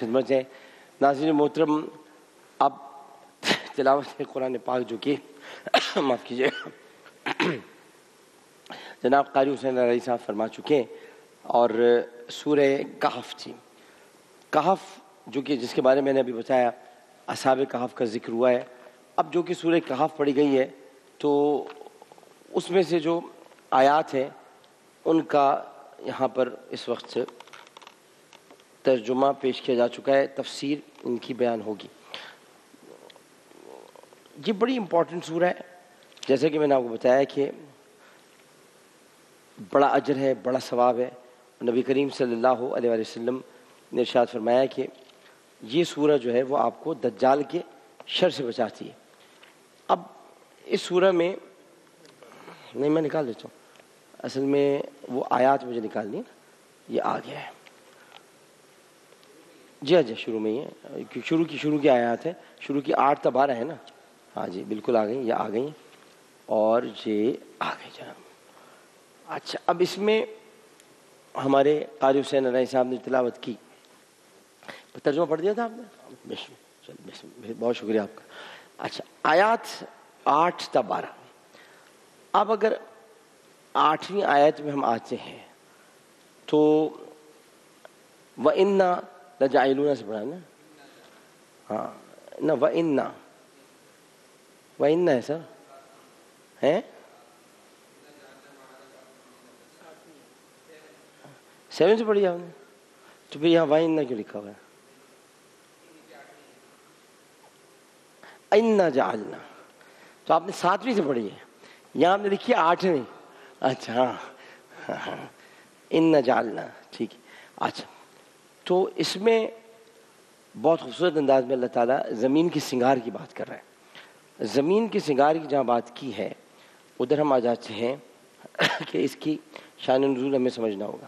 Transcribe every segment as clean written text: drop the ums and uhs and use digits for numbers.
خدمت ہے۔ ناظرین محترم، اب تلاوت قرآن پاک جو کہ معاف کیجیے جناب قاری حسین علیہ صاحب فرما چکے ہیں، اور سورہ کہف تھی۔ کہف جو کہ جس کے بارے میں نے ابھی بتایا، اصحاب کہف کا ذکر ہوا ہے۔ اب جو کہ سورہ کہف پڑھی گئی ہے تو اس میں سے جو آیات ہیں ان کا یہاں پر اس وقت ترجمہ پیش کیا جا چکا ہے، تفسیر ان کی بیان ہوگی۔ یہ بڑی امپورٹنٹ سورہ ہے، جیسے کہ میں نے آپ کو بتایا کہ بڑا اجر ہے، بڑا ثواب ہے۔ نبی کریم صلی اللہ علیہ وآلہ وسلم نے ارشاد فرمایا کہ یہ سورہ جو ہے وہ آپ کو دجال کے شر سے بچاتی ہے۔ اب اس سورہ میں نہیں، میں نکال دیتا ہوں، اصل میں وہ آیات مجھے نکالنی ہے، یہ آ گیا ہے۔ جی ہاں جی، شروع میں ہی ہے، شروع کی آیات ہے، شروع کی 8 تا 12 ہے نا۔ ہاں جی بالکل آ گئی، یہ آ گئی اور یہ آ گئی جناب۔ اچھا، اب اس میں ہمارے قاری حسین علیہ صاحب نے تلاوت کی، ترجمہ پڑھ دیا تھا آپ نے؟ بہت شکریہ آپ کا۔ اچھا، آیات 8 تا 12۔ اب اگر 8ویں آیت میں ہم آتے ہیں تو وَإِنَّا لَجَاعِلُونَ سے پڑھا نا؟ ہاں نہ، وَإِنَّا ہے سر، ہیں 7 سے پڑھی آپ نے؟ تو پھر یہاں وَإِنَّا کیوں لکھا ہوا ہے؟ اِنَّا جَعَلْنَا، تو آپ نے 7ویں سے پڑھی ہے، یہاں آپ نے لکھی 8ویں۔ اچھا ہاں، اِنَّا جَعَلْنَا، ٹھیک ہے۔ اچھا، تو اس میں بہت خوبصورت انداز میں اللہ تعالیٰ زمین کے سنگار کی بات کر رہا ہے۔ زمین کے سنگار کی جہاں بات کی ہے ادھر ہم آ جاتے ہیں کہ اس کی شان نزول ہمیں سمجھنا ہوگا۔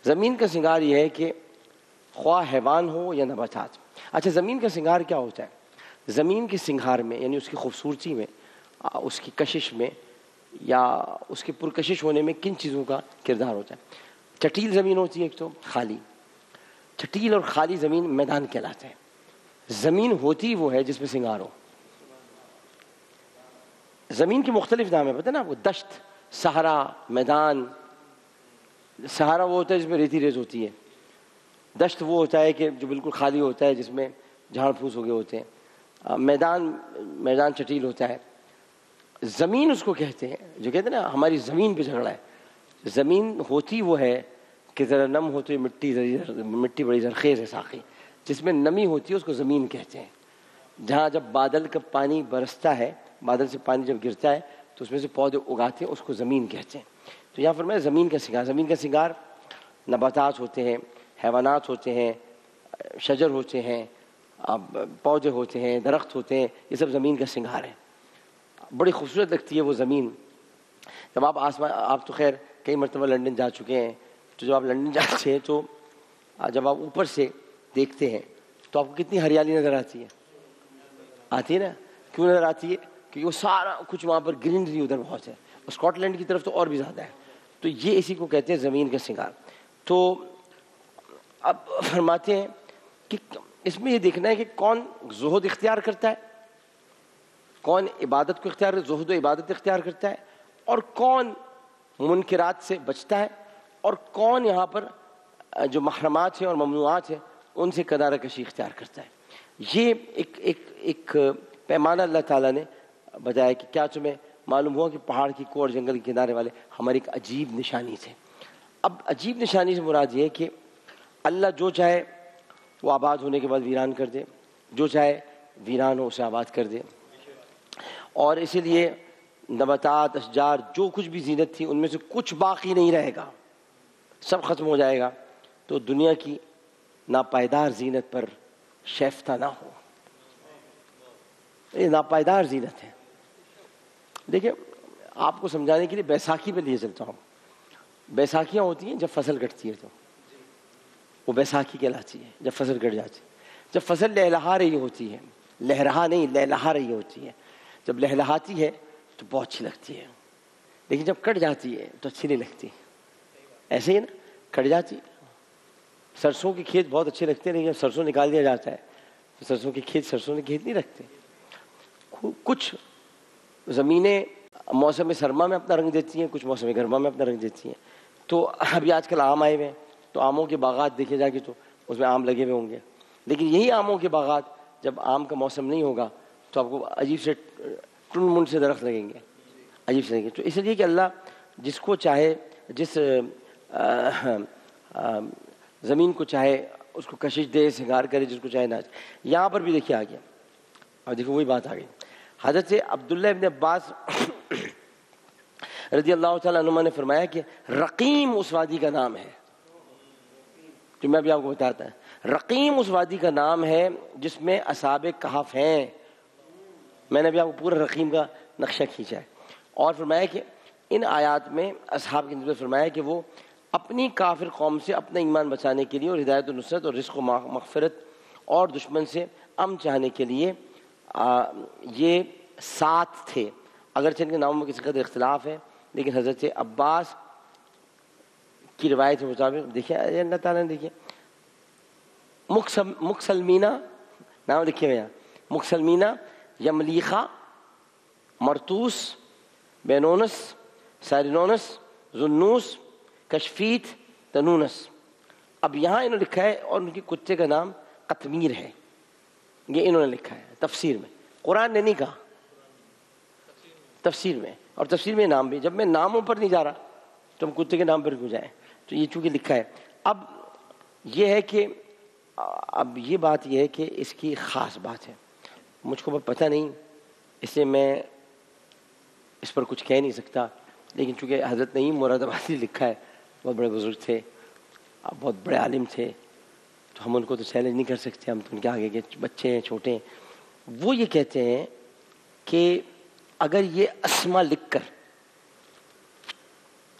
زمین کا سنگار یہ ہے کہ خواہ حیوان ہو یا نباتات۔ اچھا، زمین کا سنگار کیا ہوتا ہے؟ زمین کے سنگار میں یعنی اس کی خوبصورتی میں، اس کی کشش میں یا اس کے پرکشش ہونے میں کن چیزوں کا کردار ہوتا ہے؟ چٹیل زمین ہوتی ہے ایک تو، خالی، چٹیل اور خالی زمین میدان کہلاتے ہیں۔ زمین ہوتی وہ ہے جس میں سنگار ہو۔ زمین کے مختلف نام ہیں، پتہ ہے نا آپ کو؟ دشت، صحرا، میدان۔ صحرا وہ ہوتا ہے جس میں ریتی ریز ہوتی ہے، دشت وہ ہوتا ہے کہ جو بالکل خالی ہوتا ہے جس میں جھاڑ پھوس ہو گئے ہوتے ہیں، میدان چٹیل ہوتا ہے۔ زمین اس کو کہتے ہیں جو کہتے ہیں نا ہماری زمین پہ جھگڑا ہے۔ زمین ہوتی وہ ہے کہ ذرا نم ہو تو یہ مٹی بڑی زرخیز ہے ساقی، جس میں نمی ہوتی ہے اس کو زمین کہتے ہیں۔ جہاں جب بادل کا پانی برستا ہے، بادل سے پانی جب گرتا ہے تو اس میں سے پودے اگاتے ہیں، اس کو زمین کہتے ہیں۔ تو یہاں فرمایا زمین کا سنگار۔ زمین کا سنگار نباتات ہوتے ہیں، حیوانات ہوتے ہیں، شجر ہوتے ہیں، پودے ہوتے ہیں، درخت ہوتے ہیں، یہ سب زمین کا سنگار ہے۔ بڑی خوبصورت لگتی ہے وہ زمین۔ جب آپ تو خیر کئی مرتبہ لنڈن جا چکے ہیں، تو جب آپ لنڈن جاتے ہیں تو جب آپ اوپر سے دیکھتے ہیں تو آپ کو کتنی ہریالی نظر آتی ہے نا؟ کیوں نظر آتی ہے؟ کیونکہ وہ سارا کچھ وہاں پر گرینری ادھر بہت ہے، اسکاٹ لینڈ کی طرف تو اور بھی زیادہ ہے۔ تو یہ اسی کو کہتے ہیں زمین کا سنگار۔ تو اب فرماتے ہیں کہ اس میں یہ دیکھنا ہے کہ کون زہد اختیار کرتا ہے، کون عبادت کو اختیار، زہد و عبادت اختیار کرتا ہے، اور کون منکرات سے بچتا ہے، اور کون یہاں پر جو محرمات ہیں اور ممنوعات ہیں ان سے کنارہ کشی اختیار کرتا ہے۔ یہ ایک پیمانہ اللہ تعالیٰ نے بتایا کہ کیا تمہیں معلوم ہوا کہ پہاڑ کی کوہ اور جنگل کے کنارے والے ہماری ایک عجیب نشانی تھے۔ اب عجیب نشانی سے مراد یہ ہے کہ اللہ جو چاہے وہ آباد ہونے کے بعد ویران کر دے، جو چاہے ویران ہو اسے آباد کر دے، اور اسی لیے نباتات، اشجار، جو کچھ بھی زینت تھی ان میں سے کچھ باقی نہیں رہے گا، سب ختم ہو جائے گا، تو دنیا کی ناپائیدار زینت پر شیفتہ نہ ہو۔ یہ ناپائیدار زینت ہے۔ دیکھیں آپ کو سمجھانے کے لیے بیساکھی پہ لیے چلتا ہوں۔ بیساکھیاں ہوتی ہیں جب فصل کٹتی ہے، تو وہ بیساکھی کہلاتی ہے جب فصل کٹ جاتی ہے۔ جب فصل لہلہا رہی ہوتی ہے، لہرہا نہیں لہلہا رہی ہوتی ہے، جب لہلہاتی ہے تو بہت اچھی لگتی ہے، لیکن جب کٹ جاتی ہے تو اچھی نہیں لگتی۔ ایسے ہی نا، کٹ جاتی ہے سرسوں کے کھیت بہت اچھے لگتے ہیں، لیکن سرسوں نکال دیا جاتا ہے تو سرسوں کے کھیت نہیں رکھتے. کچھ زمینیں موسم سرما میں اپنا رنگ دیتی ہیں، کچھ موسم گرما میں اپنا رنگ دیتی ہیں. تو ابھی آج کل آم آئے ہوئے ہیں تو آموں کے باغات دیکھے جا کے تو اس میں آم لگے ہوئے ہوں گے، لیکن یہی آموں کے باغات جب آم کا موسم نہیں ہوگا تو آپ کو عجیب سے ٹن من سے درخت لگیں گے، عجیب سے لگیں گے. تو اس لیے کہ اللہ جس کو چاہے، جس زمین کو چاہے اس کو کشش دے، سنگار کرے، جس کو چاہے نہ. یہاں پر بھی دیکھیے آ گیا، اور دیکھو وہی بات آ گئی. حضرت عبداللہ ابن عباس رضی اللہ تعالیٰ عنہما نے فرمایا کہ رقیم اس وادی کا نام ہے جو میں ابھی آپ کو بتاتا ہے. رقیم اس وادی کا نام ہے جس میں اصحاب کہف ہیں. میں نے ابھی آپ کو پورا رقیم کا نقشہ کھینچا ہے. اور فرمایا کہ ان آیات میں اصحاب کی نسبت فرمایا کہ وہ اپنی کافر قوم سے اپنا ایمان بچانے کے لیے اور ہدایت و نصرت اور رزق و مغفرت اور دشمن سے امن چاہنے کے لیے یہ ساتھ تھے. اگرچہ ان کے ناموں میں کسی قدر اختلاف ہے، لیکن حضرت عباس کی روایت کے مطابق دیکھیں اللہ تعالیٰ نے دیکھیں مکسلمینہ نام لکھے ہوئے ہیں، مکسلمینہ، یملیخہ، مرتوس، بینونس، سارینونس، ذنوس، کشفیت، تنونس. اب یہاں انہوں نے لکھا ہے اور ان کے کتے کا نام قطمیر ہے. یہ انہوں نے لکھا ہے تفسیر میں، قرآن نے نہیں کہا، تفسیر میں. اور تفسیر میں نام بھی، جب میں ناموں پر نہیں جا رہا تو ہم کتے کے نام پر کیوں جائیں؟ تو یہ چونکہ لکھا ہے. اب یہ ہے کہ اب یہ بات یہ ہے کہ اس کی خاص بات ہے، مجھ کو پتہ نہیں، اس لیے میں اس پر کچھ کہہ نہیں سکتا. لیکن چونکہ حضرت نعیم مراد آبادی لکھا ہے، بہت بڑے بزرگ تھے، بہت بڑے عالم تھے، تو ہم ان کو تو چیلنج نہیں کر سکتے، ہم تو ان کے آگے کے بچے ہیں، چھوٹے ہیں. وہ یہ کہتے ہیں کہ اگر یہ اسما لکھ کر،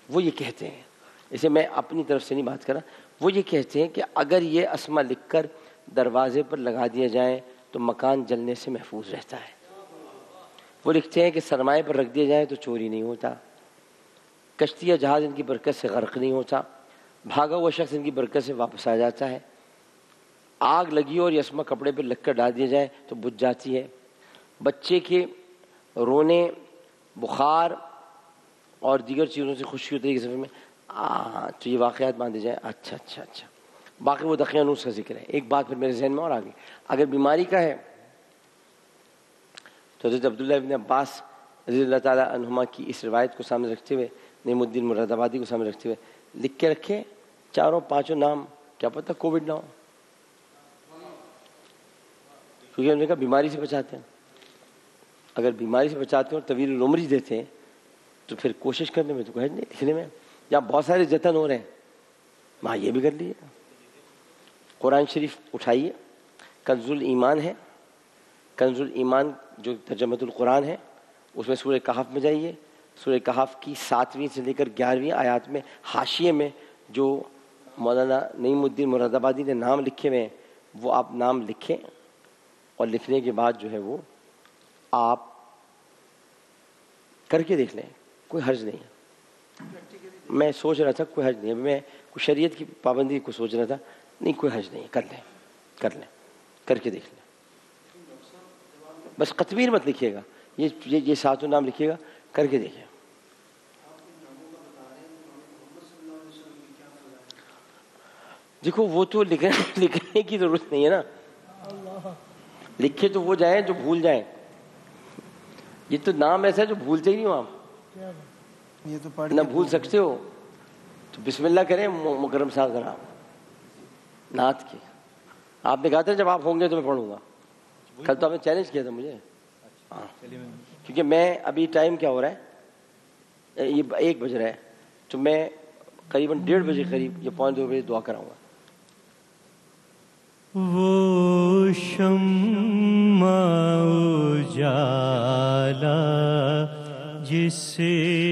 وہ یہ کہتے ہیں، اسے میں اپنی طرف سے نہیں بات کر رہا، وہ یہ کہتے ہیں کہ اگر یہ اسما لکھ کر دروازے پر لگا دیا جائیں تو مکان جلنے سے محفوظ رہتا ہے. وہ لکھتے ہیں کہ سرمائے پر رکھ دیا جائے تو چوری نہیں ہوتا، کشتی یا جہاز ان کی برکت سے غرق نہیں ہوتا، بھاگا ہوا شخص ان کی برکت سے واپس آ جاتا ہے، آگ لگی اور یہ اسما کپڑے پہ لگ کر ڈال دیا جائے تو بجھ جاتی ہے، بچے کے رونے، بخار اور دیگر چیزوں سے خوشی ہوتی ہے کہ میں تو یہ واقعات باندھے جائیں. اچھا اچھا اچھا، باقی وہ دقیانوس کا ذکر ہے. ایک بات پھر میرے ذہن میں اور آ گئی، اگر بیماری کا ہے تو حضرت عبداللہ ابن عباس رضی اللہ تعالیٰ عنہما کی اس روایت کو سامنے رکھتے ہوئے، نعیم الدین مراد آبادی کو سامنے رکھتے ہوئے لکھ کے رکھے چاروں پانچوں نام، کیا پتہ کووڈ نہ ہو، کیونکہ انہوں نے کہا بیماری سے بچاتے ہیں. اگر بیماری سے بچاتے ہیں اور طویل العمری دیتے ہیں تو پھر کوشش کرنے میں تو کوئی حرج نہیں، لکھنے میں. جہاں بہت سارے جتن ہو رہے ہیں وہاں یہ بھی کر لیجیے. قرآن شریف اٹھائیے، کنز الایمان ہے، کنز الایمان جو ترجمۃ القرآن ہے، اس میں سورہ کہف میں جائیے. سورہ کہف کی 7ویں سے لے کر 11ویں آیات میں حاشیے میں جو مولانا نعیم الدین مراد آبادی نے نام لکھے ہوئے ہیں وہ آپ نام لکھیں، اور لکھنے کے بعد جو ہے وہ آپ کر کے دیکھ لیں، کوئی حرج نہیں ہے. میں سوچ رہا تھا کوئی حرج نہیں ہے، میں کوئی شریعت کی پابندی کو سوچ رہا تھا، نہیں کوئی حرج نہیں ہے، کر لیں کر کے دیکھ لیں. بس قطمیر مت لکھیے گا، یہ ساتوں نام لکھیے گا، کر کے دیکھیں. دیکھو وہ تو لکھنے کی ضرورت نہیں ہے نا، لکھے تو وہ جائیں جو بھول جائیں. یہ تو نام ایسا ہے جو بھولتے ہی نہیں ہو آپ، یہ تو نہ بھول سکتے ہو. تو بسم اللہ کریں مکرم صاحب ذرا نعت کی. آپ نے کہا تھا جب آپ ہوں گے تو میں پڑھوں گا، کل تو آپ نے چیلنج کیا تھا مجھے. ہاں کیونکہ میں ابھی ٹائم کیا ہو رہا ہے، یہ 1 بج رہا ہے، تو میں قریباً 1:30 بجے قریب یا 1:45 بجے دعا کراؤں گا. وہ شمع اجالا جس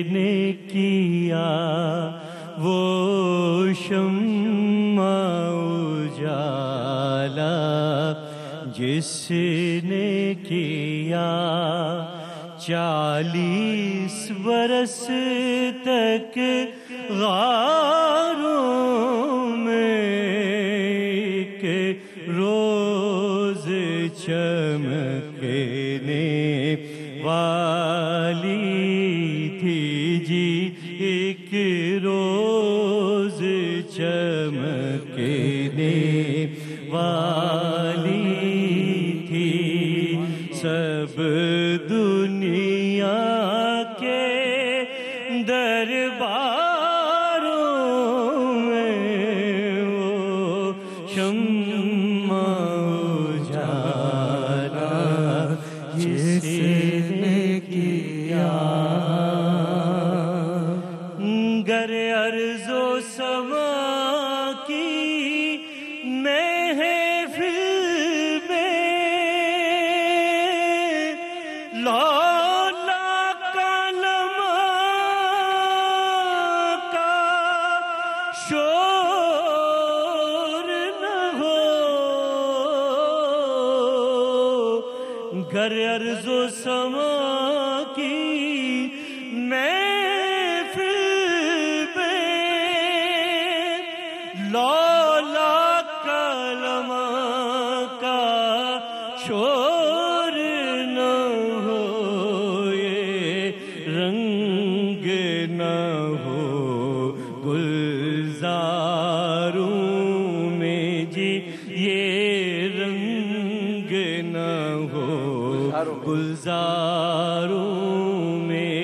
نے کیا، وہ شمع اجالا جس نے کیا، 40 برس تک غاروں میں چمکنے والی تھی جی ایک روز چمکنے والی تھی سب دنیا کے درباروں میں وہ شمع اجالا جس نے کیا گر عرض و سما کی محفل میں لولا کلمہ کا شور نہ ہو گر عرض و سما کی محفل میں لولا کلمہ کا شور نہ ہو یہ رنگ نہ ہو گلزاروں میں جی یہ رنگ نہ ہو گلزاروں میں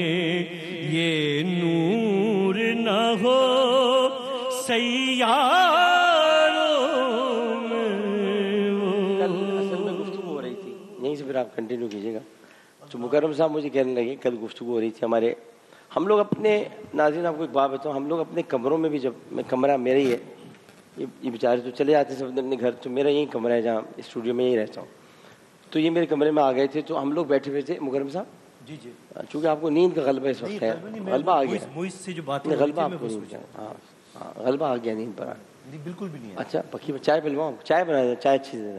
یہ نور نہ ہو سیاروں میں کل اصل میں گفتگو ہو رہی تھی یہیں سے، پھر آپ کنٹینیو کیجیے گا. تو مکرم صاحب مجھے کہنے لگے کل گفتگو ہو رہی تھی ہمارے، ہم لوگ اپنے، ناظرین آپ کو ایک بات بتاؤں، ہم لوگ اپنے کمروں میں بھی، جب میں کمرہ میرا ہی ہے، یہ بیچارے تو چلے جاتے ہیں سب اپنے گھر، تو میرا یہی کمرہ ہے جہاں اسٹوڈیو میں یہی رہتا ہوں. تو یہ میرے کمرے میں آ گئے تھے، تو ہم لوگ بیٹھے ہوئے تھے مکرم صاحب. جی جی چونکہ آپ کو نیند کا غلبہ اس وقت ہے، غلبہ آ گیا، موئز سے جو بات غلبہ آپ کو نیند کا، ہاں ہاں غلبہ آ گیا نیند پر. بالکل بھی نہیں ہے. اچھا پکی چائے پلواؤں، چائے بنا دیں، چائے اچھی دے دیں.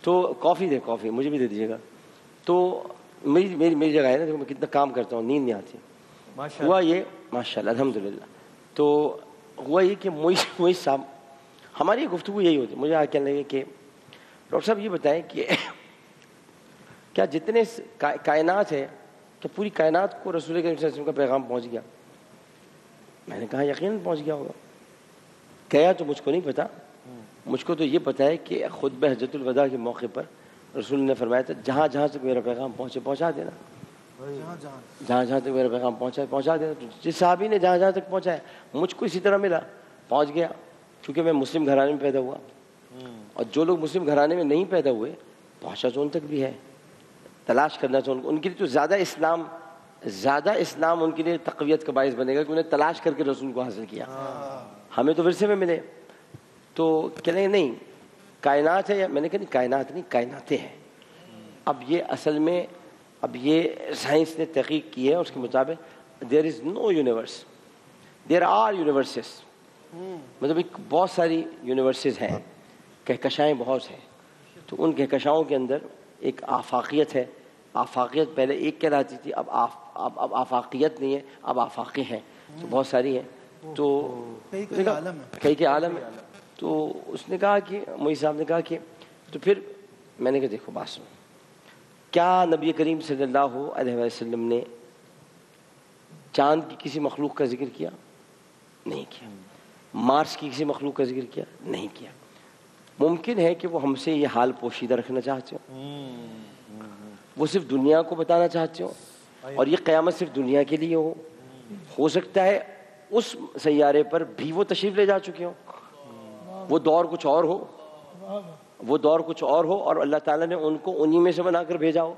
تو کافی دے، کافی مجھے بھی دے دیجیے گا. تو میری جگہ ہے نا، میں کتنا کام کرتا ہوں، نیند نہیں آتی. ہوا یہ ماشاء اللہ الحمدللہ. تو ہوا یہ کہ موئز صاحب، ہماری گفتگو یہی ہوتی. مجھے آ کہنے لگے کہ ڈاکٹر صاحب یہ بتائیں کہ کیا جتنے کائنات ہے، کہ پوری کائنات کو رسول کریم صلی اللہ علیہ وسلم کا پیغام پہنچ گیا؟ میں نے کہا یقیناً پہنچ گیا ہوگا. کیا تو مجھ کو نہیں پتا، مجھ کو تو یہ پتا ہے کہ خطبہ حجۃ الوداع کے موقع پر رسول نے فرمایا تھا جہاں جہاں تک میرا پیغام پہنچے پہنچا دینا، جہاں جہاں تک میرا پیغام پہنچا دینا. تو جس صحابی نے جہاں جہاں تک پہنچایا، مجھ کو اسی طرح ملا، پہنچ گیا. کیونکہ میں مسلم گھرانے میں پیدا ہوا، اور جو لوگ مسلم گھرانے میں نہیں پیدا ہوئے، پہنچا تو ان تک بھی ہے. تلاش کرنا چاہوں ان کے لیے تو زیادہ اسلام ان کے لیے تقویت کا باعث بنے گا کہ انہیں تلاش کر کے رسول کو حاصل کیا. ہمیں تو ورثے میں ملے. تو کہنے لگے نہیں کائنات ہے، میں نے کہا نہیں کائنات نہیں، کائناتیں ہیں. اب یہ اصل میں، اب یہ سائنس نے تحقیق کی ہے، اس کے مطابق دیر از no universe, there are universes. مطلب ایک بہت ساری یونیورسز ہیں، کہکشائیں بہت ہیں. تو ان کہکشاؤں کے اندر ایک آفاقیت ہے. آفاقیت پہلے ایک کہلاتی تھی، اب آفاقیت نہیں ہے، اب آفاقی ہیں. تو بہت ساری ہیں. تو کئی کے عالم ہے. تو اس نے کہا کہ موئی صاحب نے کہا کہ تو پھر میں نے کہا دیکھو بات سنو، کیا نبی کریم صلی اللہ علیہ وسلم نے چاند کی کسی مخلوق کا ذکر کیا؟ نہیں کیا. مارس کی کسی مخلوق کا ذکر کیا؟ نہیں کیا. ممکن ہے کہ وہ ہم سے یہ حال پوشیدہ رکھنا چاہتے ہو، وہ صرف دنیا کو بتانا چاہتے ہو، اور یہ قیامت صرف دنیا کے لیے ہو سکتا ہے اس سیارے پر بھی وہ تشریف لے جا چکے ہوں، وہ دور کچھ اور ہو، اور اللہ تعالیٰ نے ان کو انہی میں سے بنا کر بھیجا ہو،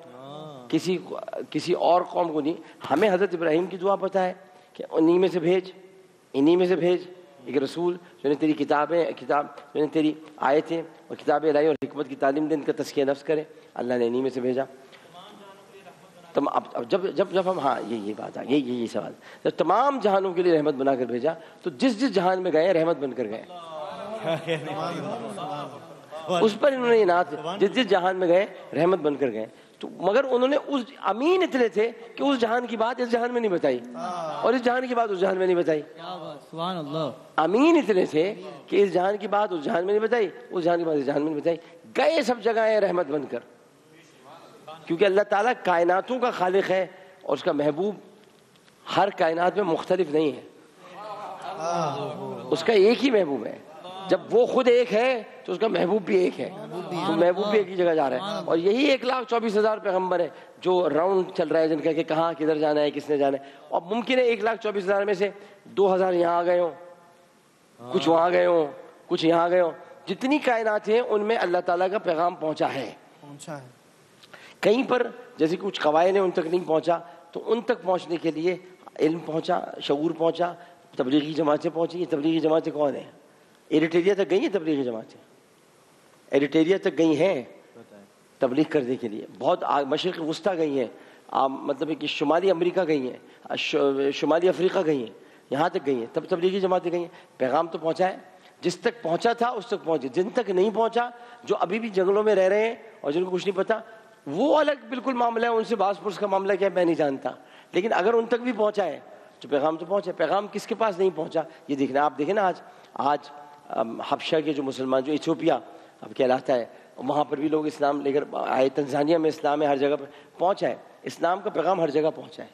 کسی اور قوم کو نہیں. ہمیں حضرت ابراہیم کی دعا پتہ ہے کہ انہی میں سے بھیج ایک رسول جو نے تیری کتاب جو نے تیری آیتیں اور کتاب الہی اور حکمت کی تعلیم دے، ان کا تزکیہ نفس کرے. اللہ نے انہی میں سے بھیجا. تم اب جب ہم، ہاں یہ بات ہے، یہ سوال، جب تمام جہانوں کے لیے رحمت بنا کر بھیجا تو جس جہان میں گئے رحمت بن کر گئے، اس پر انہوں نے انعام، جس جہان میں گئے رحمت بن کر گئے. تو مگر انہوں نے اس امین اتنے تھے کہ اس جہان کی بات اس جہان میں نہیں بتائی، اور اس جہان کی بات اس جہان میں نہیں بتائی. سبحان اللہ. امین اتنے تھے کہ اس جہان کی بات اس جہان میں نہیں بتائی، اس جہان کی بات اس جہان میں نہیں بتائی. گئے سب جگہ رحمت بن کر. کیونکہ اللہ تعالیٰ کائناتوں کا خالق ہے اور اس کا محبوب ہر کائنات میں مختلف نہیں ہے، اس کا ایک ہی محبوب ہے. جب وہ خود ایک ہے تو اس کا محبوب بھی ایک ہے، تو محبوب بھی ایک ہی جگہ جا رہا ہے. اور یہی 1,24,000 پیغمبر ہے جو راؤنڈ چل رہا ہے، جن کا کہ کہاں کدھر جانا ہے، کس نے جانا ہے. اور ممکن ہے 1,24,000 میں سے 2,000 یہاں آ گئے ہوں، کچھ وہاں گئے ہوں، کچھ یہاں گئے ہوں. جتنی کائنات ہیں ان میں اللہ تعالیٰ کا پیغام پہنچا ہے. کہیں پر جیسے کچھ قبائل ہیں ان تک نہیں پہنچا، تو ان تک پہنچنے کے لیے علم پہنچا، شعور پہنچا، تبلیغی جماعتیں پہنچی. یہ تبلیغی جماعتیں کون ہیں؟ ایریٹریا تک گئی ہیں تبلیغی جماعتیں، ایریٹریا تک گئی ہیں تبلیغ کرنے کے لیے. بہت مشرق وسطیٰ گئی ہیں، مطلب ہے کہ شمالی امریکہ گئی ہیں، شمالی افریقہ گئی ہیں، یہاں تک گئی ہیں. تب تبلیغی جماعتیں گئی ہیں. پیغام تو پہنچا ہے، جس تک پہنچا تھا اس تک پہنچے. جن تک نہیں پہنچا، جو ابھی بھی جنگلوں میں رہ رہے ہیں اور جن کو کچھ نہیں پتا، وہ الگ بالکل معاملہ ہے. ان سے باز پرس کا معاملہ کیا ہے میں نہیں جانتا، لیکن اگر ان تک بھی پہنچا ہے تو پیغام تو پہنچا. پیغام کس کے پاس نہیں پہنچا یہ دیکھنا. آپ دیکھیں نا آج حبشہ کے جو مسلمان، جو ایتھوپیا اب کہلاتا ہے، وہاں پر بھی لوگ اسلام لے کر آئے. تنزانیہ میں اسلام ہے، ہر جگہ پر پہنچا ہے. اسلام کا پیغام ہر جگہ پہنچا ہے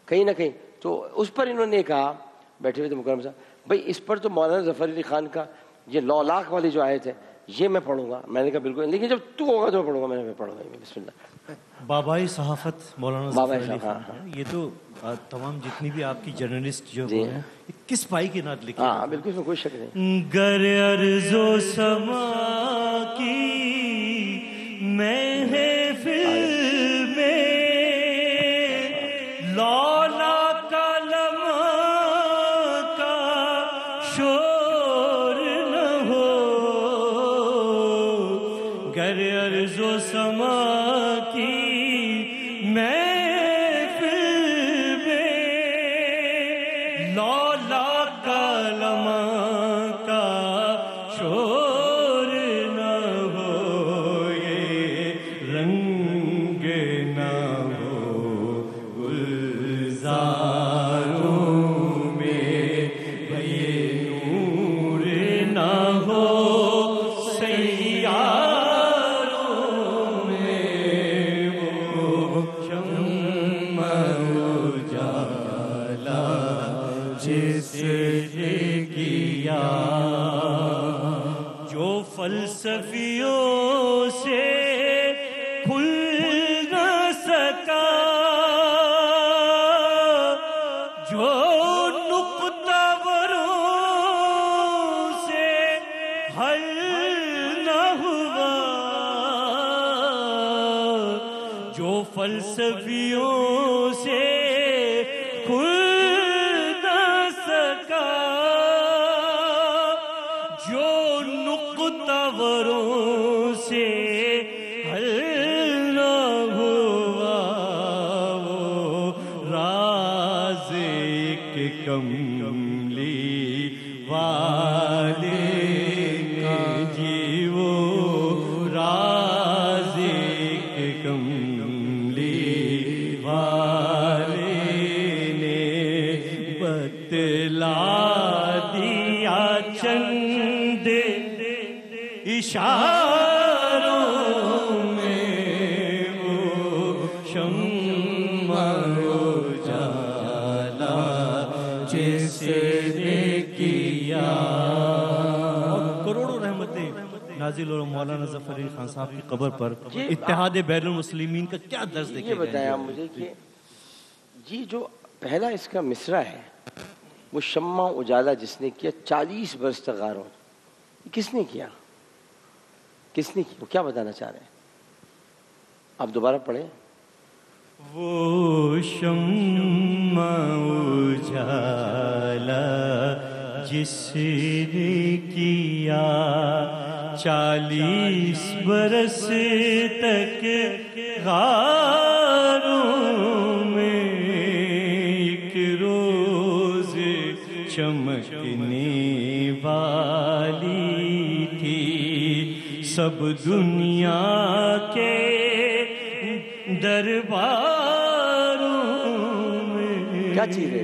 کہیں نہ کہیں. تو اس پر انہوں نے کہا، بیٹھے ہوئے تھے مکرم صاحب، بھائی اس پر تو مولانا ظفر علی خان کا یہ 9 لاکھ والی جو آیت ہے یہ میں پڑھوں گا. میں نے کہا بالکل، لیکن جب تو ہوگا تو میں پڑھوں گا. میں نے پڑھوں گا. بسم اللہ. بابائی صحافت مولانا ظفر علی خان کا. یہ تو تمام جتنی بھی آپ کی جرنلسٹ جو ہیں کس پائی کی نعت لکھی؟ ہاں بالکل، اس میں کوئی شک نہیں. گر ارض و سما کی محفل میں لولا کلم کا شور نہ ہو. گر ارض و سما کی فلسفیوں سے کھل نہ سکا، جو نقطہ وروں سے حل نہ ہوا، جو فلسفیوں سے کھل نہ سکا، جو وروں سے حل نہ ہوا، وہ راز ایک کملی والے جی، وہ راز ایک کملی والے نے بتلا دیا چند اشاروں میں، وہ شمع اجالا جس نے کیا. کروڑوں رحمتیں نازل اور مولانا ظفر علی خان صاحب کی قبر پر اتحاد بین المسلمین کا کیا درس دیکھے. یہ بتایا مجھے کہ جی جو پہلا اس کا مصرع ہے وہ شمع اجالا جس نے کیا 40 برس تک غاروں، کس نے کیا؟ کس نے کی؟ وہ کیا بتانا چاہ رہے ہیں؟ آپ دوبارہ پڑھیں. وہ شمع اجالا جس نے کیا 40 برس تک غاروں میں، ایک روز چمکنے والی تھی سب دنیا کے درباروں میں. کیا چیز ہے؟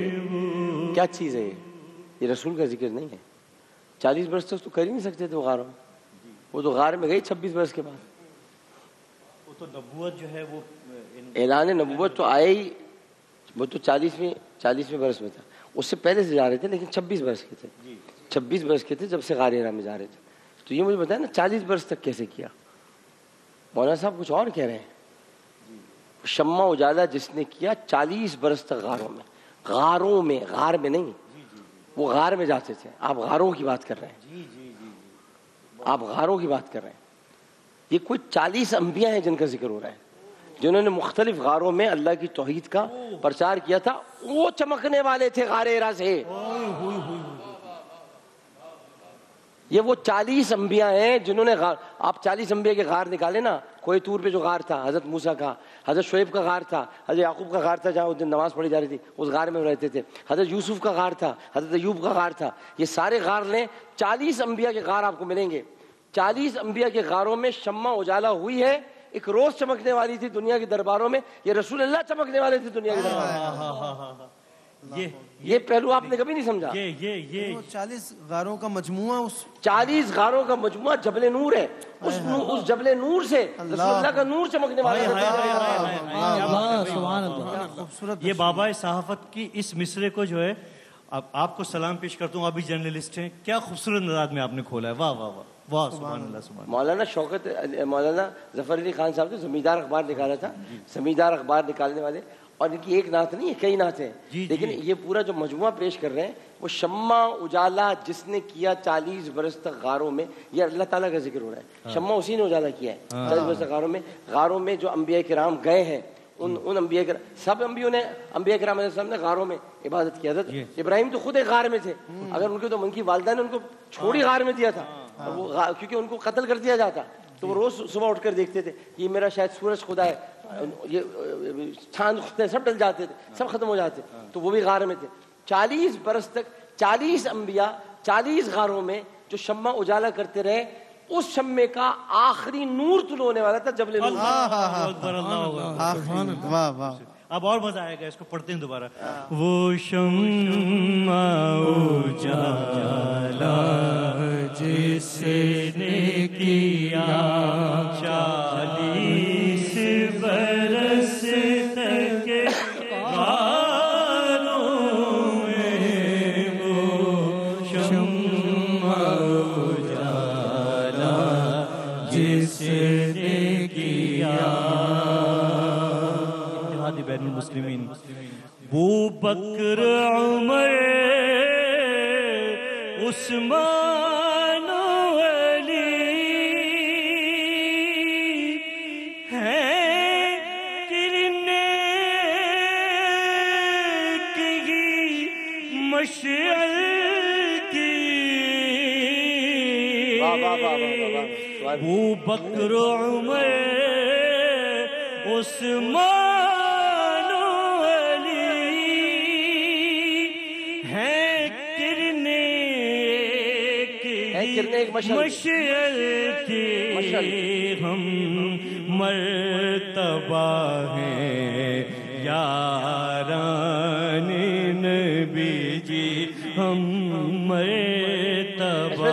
کیا چیز ہے یہ؟ رسول کا ذکر نہیں ہے. 40 برس تک تو کر ہی نہیں سکتے تھے وہ غاروں. وہ تو غار میں گئی 26 برس کے بعد. وہ تو نبوت جو ہے وہ اعلان نبوت تو آئے ہی، وہ تو 40ویں برس میں تھا، اس سے پہلے سے جا رہے تھے، لیکن 26 برس کے تھے، 26 برس کے تھے جب سے غار ہرا میں جا رہے تھے. تو یہ مجھے بتایا نا 40 برس تک کیسے کیا. مولانا صاحب کچھ اور کہہ رہے ہیں. شمع اجالا جس نے کیا 40 برس تک غاروں میں، غار میں نہیں، وہ غار میں جاتے تھے. آپ غاروں کی بات کر رہے ہیں، آپ غاروں کی بات کر رہے ہیں. یہ کوئی 40 انبیاء ہیں جن کا ذکر ہو رہا ہے، جنہوں نے مختلف غاروں میں اللہ کی توحید کا پرچار کیا تھا. وہ چمکنے والے تھے غار ہرا سے. یہ وہ 40 انبیاء ہیں جنہوں نے آپ 40 انبیاء کے غار نکالے نا. کوئی طور پہ جو غار تھا حضرت موسیٰ کا، حضرت شعیب کا غار تھا، حضرت یعقوب کا غار تھا جہاں اس دن نماز پڑھی جا رہی تھی، اس غار میں رہتے تھے. حضرت یوسف کا غار تھا، حضرت ایوب کا غار تھا. یہ سارے غار لیں، 40 انبیاء کے غار آپ کو ملیں گے. 40 انبیاء کے غاروں میں شمع اجالا ہوئی ہے. ایک روز چمکنے والی تھی دنیا کے درباروں میں، یہ رسول اللہ چمکنے والے تھے دنیا کے درباروں میں. یہ پہلو آپ نے کبھی نہیں سمجھا. یہ 40 غاروں کا مجموعہ، اس 40 غاروں کا مجموعہ جبل نور ہے. اس جبل نور سے رسول اللہ کا نور چمکنے والا خوبصورت. یہ بابا صحافت کی اس مصرے کو جو ہے، اب آپ کو سلام پیش کرتا ہوں، آپ بھی جرنلسٹ ہیں، کیا خوبصورت انداز میں آپ نے کھولا ہے. واہ واہ واہ واہ، سبحان اللہ سبحان اللہ. مولانا ظفر علی خان صاحب نے زمیندار اخبار نکالا تھا. زمیندار اخبار نکالنے والے، اور ان کی ایک نعت نہیں ہے، کئی نعتیں ہیں، لیکن یہ پورا جو مجموعہ پیش کر رہے ہیں وہ شمع اجالا جس نے کیا 40 برس تک غاروں میں. یہ اللہ تعالیٰ کا ذکر ہو رہا ہے. شمع اسی نے اجالا کیا ہے 40 برس تک غاروں میں جو انبیاء کرام گئے ہیں. ان انبیاء کرام، سب انبیاء نے، انبیاء کرام علیہ السلام نے غاروں میں عبادت کیا. حضرت ابراہیم تو خود ایک غار میں تھے. اگر ان کی والدہ نے ان کو چھوڑی غار میں دیا تھا، کیونکہ ان کو قتل کر دیا جاتا، تو وہ روز صبح اٹھ کر دیکھتے تھے یہ میرا شاید سورج خدا ہے، یہ چاند خدا ہے، سب ڈل جاتے تھے، سب ختم ہو جاتے، تو وہ بھی غار میں تھے. 40 برس تک 40 انبیاء 40 غاروں میں جو شمع اجالا کرتے رہے. اس شمع کا آخری نور طلوع ہونے والا تھا جبل نور. واہ واہ. اب اور مزہ آئے گا، اس کو پڑھتے ہیں دوبارہ. وہ شمع اجالا جس نے کیا 40 برس تک غاروں میں، وہ شمع اجالا جس نے کیا. اتحاد بین المسلمین. ابو بکر، عمر، عثمان، علی ہیں کرنے کی مشعل کی. ابو بکر، عمر، عثمان، مشعل کی ہم مرتبہ ہیں یاران نبی جی. ہم مرتبہ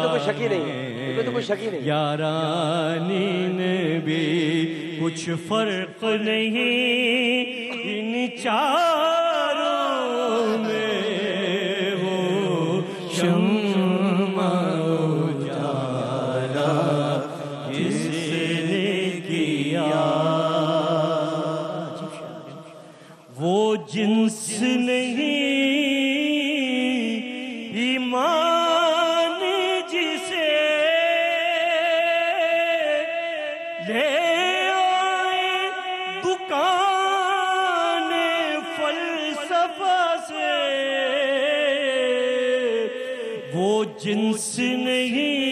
یاران نبی. کچھ فرق نہیں ان چاروں میں، ہو شمع وہ جنس نہیں ایمان جسے لے آئے دکان فلسفہ سے. وہ جنس نہیں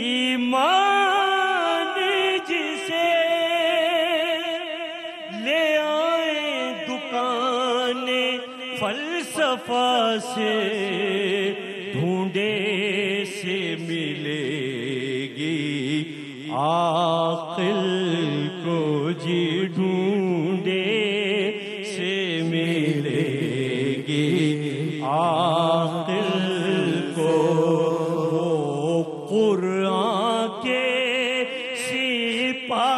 ایمان جسے لے آئے دکان فلسفہ سے. ڈھونڈے سے ملے گی عاقل کو جی، ڈھونڈے سے ملے گی عاقل کو. وہ قرآن کے سپاروں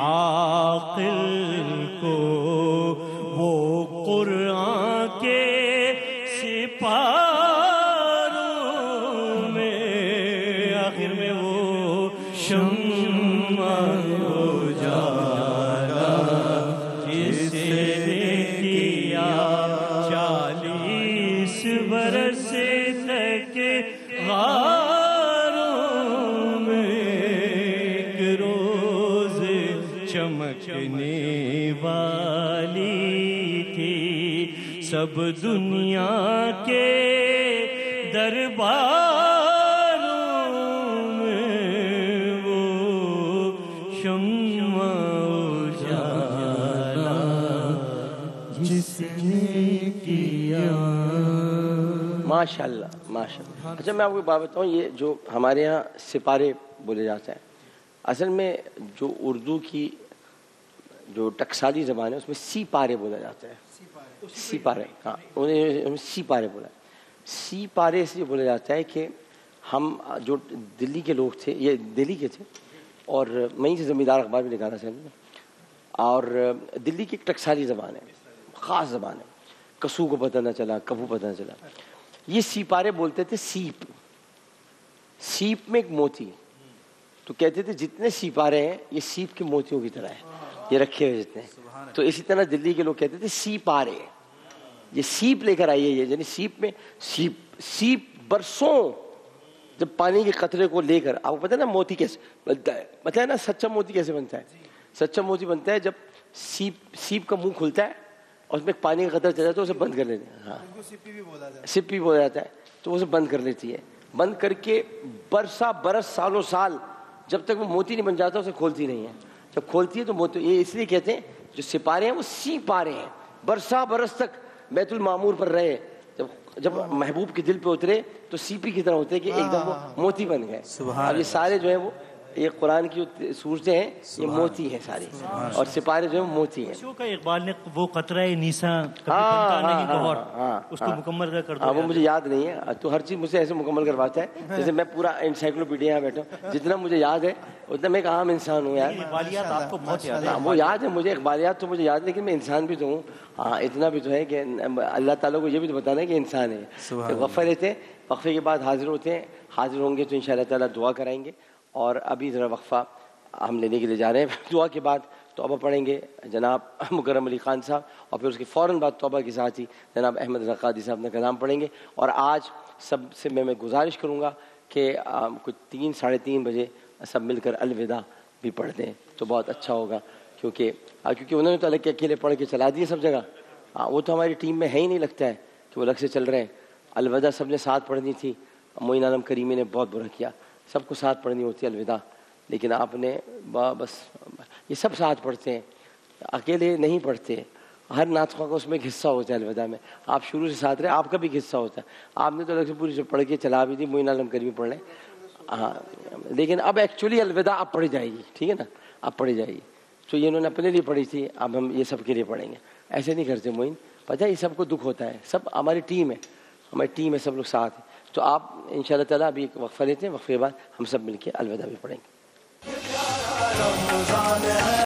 عاقل کو وہ قرآن کے سپاروں میں آخر میں وہ شمع اجالا جس نے کیا 40 برس تک غاروں میں ایک روز چمکنے والی تھی سب دنیا کے درباروں میں وہ شمع اجالا جس نے کیا. ماشاءاللہ ماشاءاللہ. اچھا میں آپ کو ایک بات بتاؤں, یہ جو ہمارے ہاں سپارے بولے جاتے ہیں, اصل میں جو اردو کی جو ٹکسالی زبان ہے اس میں سی پارے بولا جاتا ہے. سی پارے, ہاں انہیں سی پارے بولا. سی پارے اس لیے بولا جاتا ہے کہ ہم جو دلی کے لوگ تھے, یہ دلی کے تھے اور وہیں سے زمیندار اخبار میں نکالا تھا, اور دلی کی ایک ٹکسالی زبان ہے, خاص زبان ہے. کسو کو پتہ نہ چلا, کبو پتہ نہ چلا. یہ سیپارے بولتے تھے سیپ. سیپ میں ایک موتی, تو کہتے تھے جتنے سیپارے ہیں یہ سیپ کے موتیوں کی طرح ہے, یہ رکھے ہوئے جتنے. تو اسی طرح دلی کے لوگ کہتے تھے سیپارے, یہ سیپ لے کر آئیے. یہ یعنی سیپ میں سیپ برسوں جب پانی کے قطرے کو لے کر, آپ کو پتہ ہے نا موتی کیسے بنتا ہے, پتہ ہے نا سچا موتی کیسے بنتا ہے. سچا موتی بنتا ہے جب سیپ کا منہ کھلتا ہے اور اس میں پانی کا قطرہ چلا جاتا ہے, اسے بند کر لیتے ہیں. ہاں سپی بولا جاتا ہے. تو اسے بند کر لیتی ہے, بند کر کے برس سالوں سال جب تک وہ موتی نہیں بن جاتا اسے کھولتی نہیں ہے. جب کھولتی ہے تو موتی, یہ اس لیے کہتے ہیں جو سپارے ہیں وہ سی پارے ہیں. برس تک بیت المعمور پر رہے, جب محبوب کے دل پہ اترے تو سیپی کی طرح ہوتے کہ ایک دم وہ موتی بن گئے. اب یہ سارے جو ہیں وہ یہ قرآن کی صورتیں ہیں, یہ موتی ہیں ساری, اور سپارے جو ہیں موتی ہیں. کا اقبال نے وہ قطرہ نیسا بنتا نہیں گوہر, اس کو مکمل کر دو. وہ مجھے یاد نہیں ہے, تو ہر چیز مجھ سے ایسے مکمل کرواتا ہے جیسے میں پورا انسائکلوپیڈیا بیٹھا ہوں. جتنا مجھے یاد ہے اتنا میں ایک عام انسان ہوں یار. اقبالیات آپ کو بہت یاد ہے. وہ یاد ہے مجھے, اقبالیات تو مجھے یاد ہے, لیکن میں انسان بھی تو ہوں. ہاں اتنا بھی تو ہے کہ اللہ تعالیٰ کو یہ بھی تو بتانا ہے کہ انسان ہے. وقفہ لیتے ہیں, وقفے کے بعد حاضر ہوتے ہیں. حاضر ہوں گے تو انشاءاللہ تعالیٰ دعا کرائیں گے. اور ابھی ذرا وقفہ ہم لینے کے لیے جا رہے ہیں. دعا کے بعد توبہ پڑھیں گے جناب مکرم علی خان صاحب, اور پھر اس کے فوراً بعد توبہ کے ساتھ ہی جناب احمد رضا قادری صاحب نے کلام پڑھیں گے. اور آج سب سے میں گزارش کروں گا کہ کچھ 3-3:30 بجے سب مل کر الوداع بھی پڑھ دیں تو بہت اچھا ہوگا, کیونکہ انہوں نے تو الگ کے اکیلے پڑھ کے چلا دیے سب جگہ. وہ تو ہماری ٹیم میں ہے ہی نہیں لگتا ہے کہ وہ الگ سے چل رہے ہیں. الوداع سب نے ساتھ پڑھنی تھی. معین عالم کریمی نے بہت برا کیا, سب کو ساتھ پڑھنی ہوتی ہے الوداع, لیکن آپ نے بس یہ سب ساتھ پڑھتے ہیں, اکیلے نہیں پڑھتے. ہر نعت خواہ کا اس میں ایک حصہ ہوتا ہے الوداع میں. آپ شروع سے ساتھ رہے, آپ کا بھی ایک حصہ ہوتا ہے. آپ نے تو الگ سے پوری سے پڑھ کے چلا بھی دی, معین عالم کریمی پڑھ لیں. ہاں لیکن اب ایکچولی الوداع اب پڑھی جائے گی, ٹھیک ہے نا, اب پڑھی جائے گی. تو یہ انہوں نے اپنے لیے پڑھی تھی, اب ہم یہ سب کے لیے پڑھیں گے. ایسے نہیں کرتے معین, پتہ ہے یہ سب کو دکھ ہوتا ہے. سب ہماری ٹیم ہے, سب لوگ ساتھ ہیں. تو آپ انشاءاللہ تعالیٰ ابھی ایک وقفہ لیتے ہیں, وقفے کے بعد ہم سب مل کے الوداع بھی پڑھیں گے.